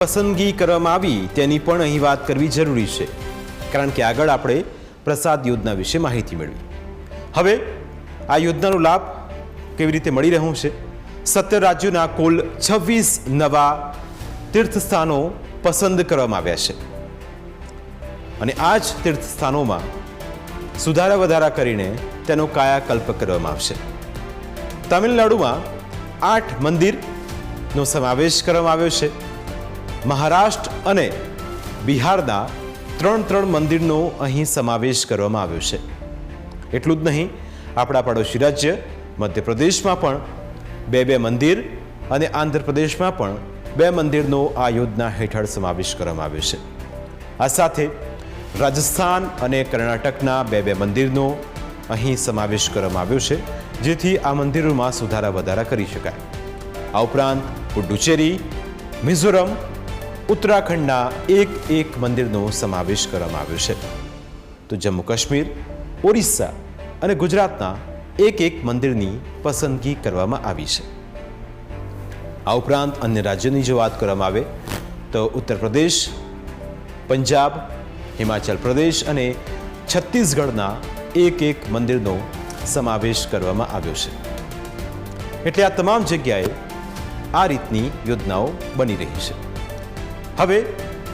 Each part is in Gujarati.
પસંદગી કરવામાં આવી તેની પણ અહીં વાત કરવી જરૂરી છે, કારણ કે આગળ આપણે પ્રસાદ યોજના વિશે માહિતી મેળવી. હવે આ યોજનાનો લાભ કેવી રીતે મળી રહ્યો છે? 17 રાજ્યોના કુલ 26 નવા તીર્થસ્થાનો પસંદ કરવામાં આવ્યા છે અને આ જ તીર્થસ્થાનોમાં સુધારા વધારા કરીને તેનો કાયાકલ્પ કરવામાં આવશે. તમિલનાડુમાં 8 મંદિરનો સમાવેશ કરવામાં આવ્યો છે. મહારાષ્ટ્ર અને બિહારના 3 મંદિરનો અહીં સમાવેશ કરવામાં આવ્યો છે. એટલું જ નહીં, આપણા પડોશી રાજ્ય મધ્યપ્રદેશમાં પણ 2 મંદિર અને આંધ્રપ્રદેશમાં પણ 2 મંદિરનો આ યોજના હેઠળ સમાવેશ કરવામાં આવ્યો છે. આ સાથે રાજસ્થાન અને કર્ણાટકના 2 મંદિરનો અહીં સમાવેશ કરવામાં આવ્યો છે, જેથી આ મંદિરોમાં સુધારા વધારા કરી શકાય. આ ઉપરાંત પુડુચેરી, મિઝોરમ, ઉત્તરાખંડના 1 મંદિરનો સમાવેશ કરવામાં આવ્યો છે. તો જમ્મુ કાશ્મીર, ઓરિસ્સા અને ગુજરાતના 1 મંદિરની પસંદગી કરવામાં આવી છે. આ ઉપરાંત અન્ય રાજ્યોની જો વાત કરવામાં આવે તો ઉત્તર પ્રદેશ, પંજાબ, હિમાચલ પ્રદેશ અને છત્તીસગઢના 1 મંદિરનો સમાવેશ કરવામાં આવ્યો છે. એટલે આ તમામ જગ્યાએ આ રીતની યોજનાઓ બની રહી છે. હવે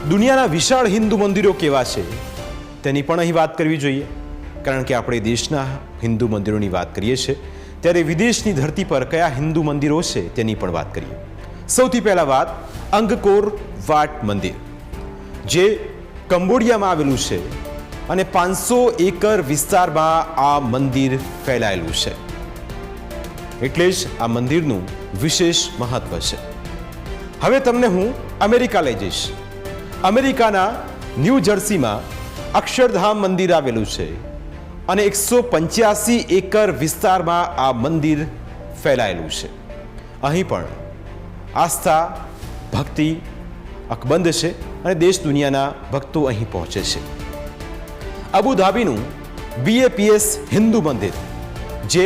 દુનિયાના વિશાળ હિન્દુ મંદિરો કેવા છે તેની પણ અહીં વાત કરવી જોઈએ, કારણ કે આપણે દેશના હિન્દુ મંદિરોની વાત કરીએ છીએ ત્યારે વિદેશની ધરતી પર કયા હિન્દુ મંદિરો છે તેની પણ વાત કરીએ. સૌથી પહેલા વાત અંગકોર વાટ મંદિર, જે કંબોડિયામાં આવેલું છે અને 500 એકર વિસ્તારમાં આ મંદિર ફેલાયેલું છે. એટલે જ આ મંદિરનું વિશેષ મહત્વ છે. હવે તમને હું અમેરિકા લઈ જઈશ. અમેરિકાના ન્યૂ જર્સીમાં અક્ષરધામ મંદિર આવેલું છે અને 185 એકર વિસ્તારમાં આ મંદિર ફેલાયેલું છે. અહીં પણ આસ્થા, ભક્તિ અકબંધ છે અને દેશ દુનિયાના ભક્તો અહીં પહોંચે છે. અબુધાબીનું BAPS હિન્દુ મંદિર, જે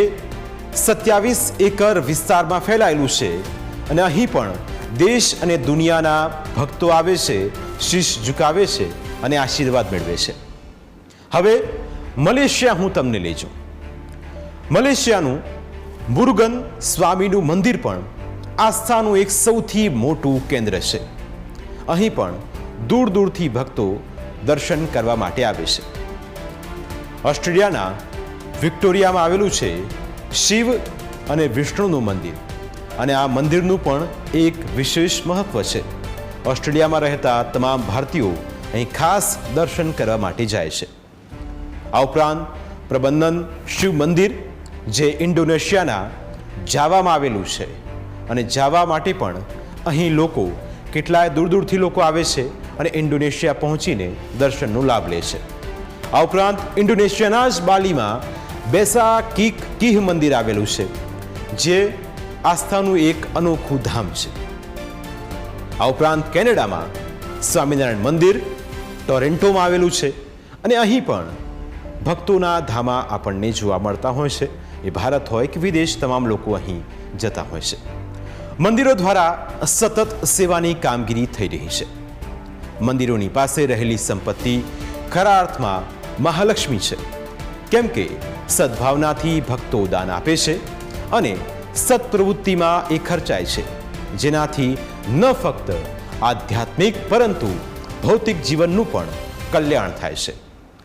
27 એકર વિસ્તારમાં ફેલાયેલું છે અને અહીં પણ દેશ અને દુનિયાના ભક્તો આવે છે, શીશ ઝુકાવે છે અને આશીર્વાદ મેળવે છે. હવે મલેશિયા હું તમને લઈ જાઉં. મલેશિયાનું મુરુગન સ્વામીનું મંદિર પણ આસ્થાનું એક સૌથી મોટું કેન્દ્ર છે. અહીં પણ દૂર દૂરથી ભક્તો દર્શન કરવા માટે આવે છે. ઓસ્ટ્રેલિયાના વિક્ટોરિયામાં આવેલું છે શિવ અને વિષ્ણુનું મંદિર અને આ મંદિરનું પણ એક વિશેષ મહત્વ છે. ઓસ્ટ્રેલિયામાં રહેતા તમામ ભારતીયો અહીં ખાસ દર્શન કરવા માટે જાય છે. આ ઉપરાંત પ્રબંધન શિવ મંદિર, જે ઇન્ડોનેશિયાના જાવામાં આવેલું છે અને જાવા માટે પણ અહીં લોકો કેટલાય દૂર દૂરથી લોકો આવે છે અને ઇન્ડોનેશિયા પહોંચીને દર્શનનો લાભ લે છે. આ ઉપરાંત ઇન્ડોનેશિયાના જ બાલીમાં બેસા કીહ મંદિર આવેલું છે, જે આસ્થાનું એક અનોખું ધામ છે. આ ઉપરાંત કેનેડામાં સ્વામિનારાયણ મંદિર ટોરેન્ટોમાં આવેલું છે અને અહીં પણ ભક્તોના ધામા આપણને જોવા મળતા હોય છે. એ ભારત હોય કે વિદેશ, તમામ લોકો અહીં જતા હોય છે. મંદિરો દ્વારા સતત સેવાની કામગીરી થઈ રહી છે. મંદિરોની પાસે રહેલી સંપત્તિ ખરા અર્થમાં મહાલક્ષ્મી છે, કેમ કે સદભાવનાથી ભક્તો દાન આપે છે અને સત્પ્રવૃત્તિમાં એ ખર્ચાય છે, જેનાથી ન ફક્ત આધ્યાત્મિક પરંતુ ભૌતિક જીવનનું પણ કલ્યાણ થાય છે.